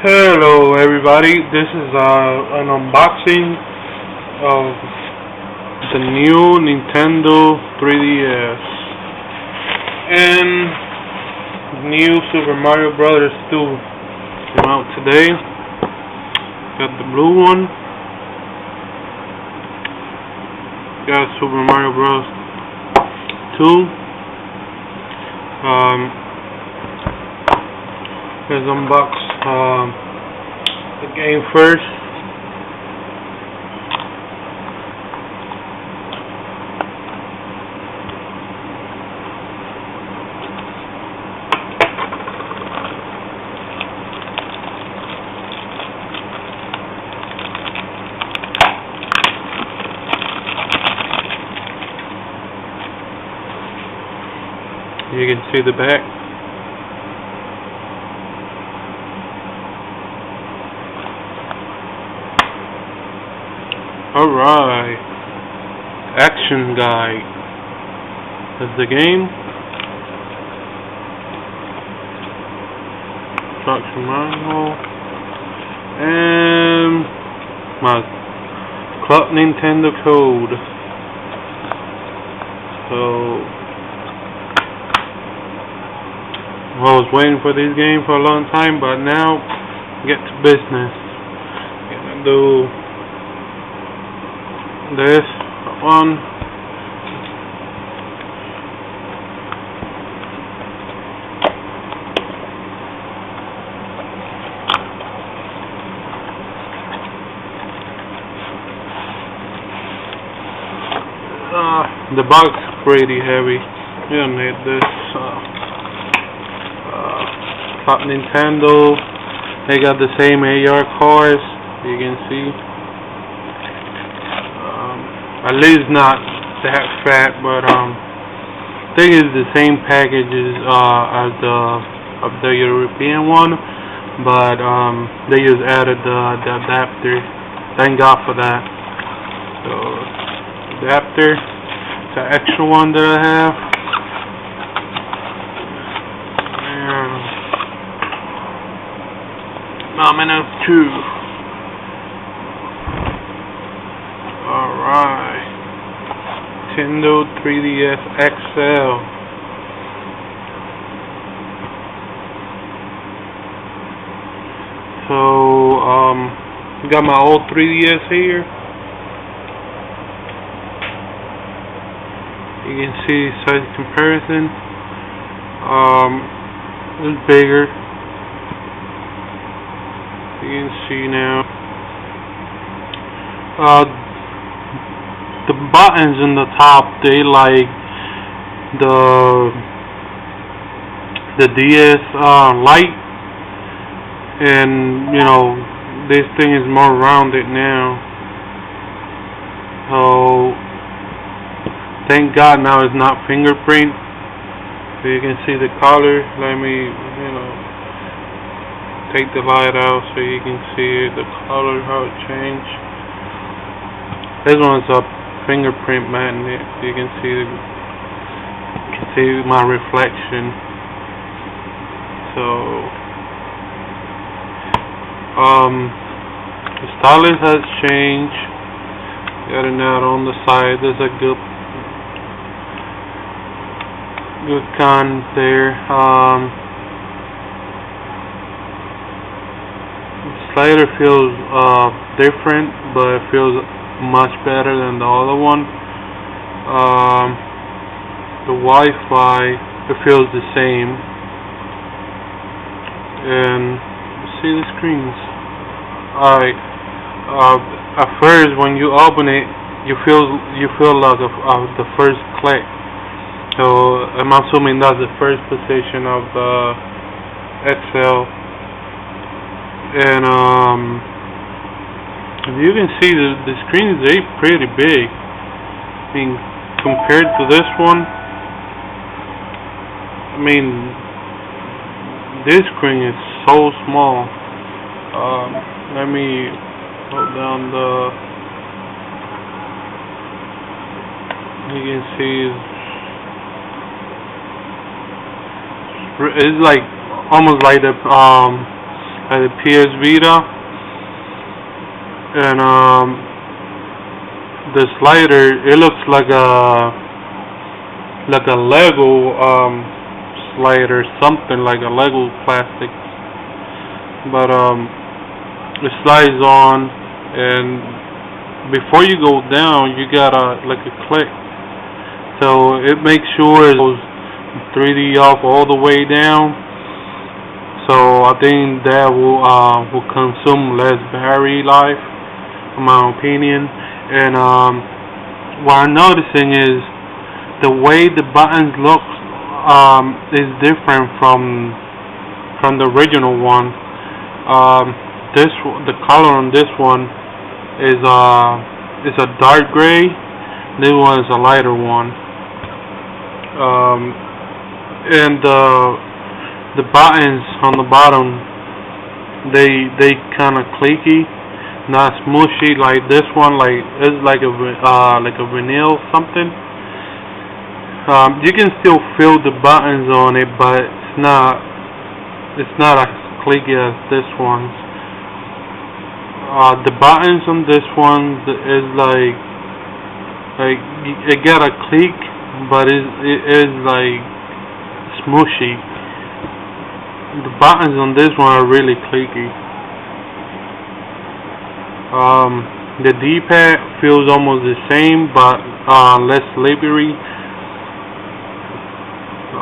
Hello everybody, this is an unboxing of the new Nintendo 3DS and new Super Mario Brothers 2 came out today. Got the blue one, got Super Mario Bros. 2. Let's unbox the game first. You can see the back. Alright, action guide. That's the game. Instruction manual. And my Club Nintendo code. So, I was waiting for this game for a long time, but now, get to business. Gonna do this one. The box is pretty heavy. You don't need this. Club Nintendo. They got the same AR cars. You can see. At least not that fat, but I think it's the same packages as the European one, but they just added the adapter. Thank God for that. So adapter, the extra one that I have. And nominal 2. Alright, Nintendo 3DS XL. So, got my old 3DS here. You can see size comparison. It's bigger. You can see now. The buttons in the top, they like the DS Lite, and you know this thing is more rounded now. So thank God now it's not fingerprint. So you can see the color. Let me take the light out so you can see the color, how it changed. This one's a fingerprint magnet. You can see my reflection. So the stylus has changed. Got it out on the side. There's a good con there. The slider feels different, but it feels much better than the other one. The Wi-Fi, it feels the same, and see the screens. Alright, at first when you open it, you feel like the first click. So I'm assuming that's the first position of the XL, and you can see the screen is pretty big. I mean, compared to this one, I mean, this screen is so small. Let me hold down you can see it's like almost like the PS Vita, and the slider, it looks like a Lego slider, something like a Lego plastic, but it slides on, and before you go down, you gotta like a click, so it makes sure it goes 3D off all the way down. So I think that will consume less battery life, in my opinion. And what I'm noticing is the way the buttons look is different from the original one. The color on this one is a dark gray. This one is a lighter one. And the buttons on the bottom, they kind of clicky, not smushy like this one. Like it's like a vinyl something. You can still feel the buttons on it, but it's not as clicky as this one. The buttons on this one is like it got a click, but it is like smushy. The buttons on this one are really clicky. The D-pad feels almost the same, but less slippery.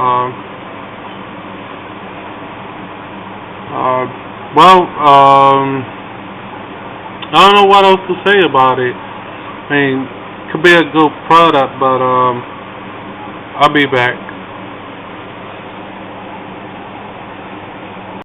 I don't know what else to say about it. I mean, it could be a good product, but I'll be back.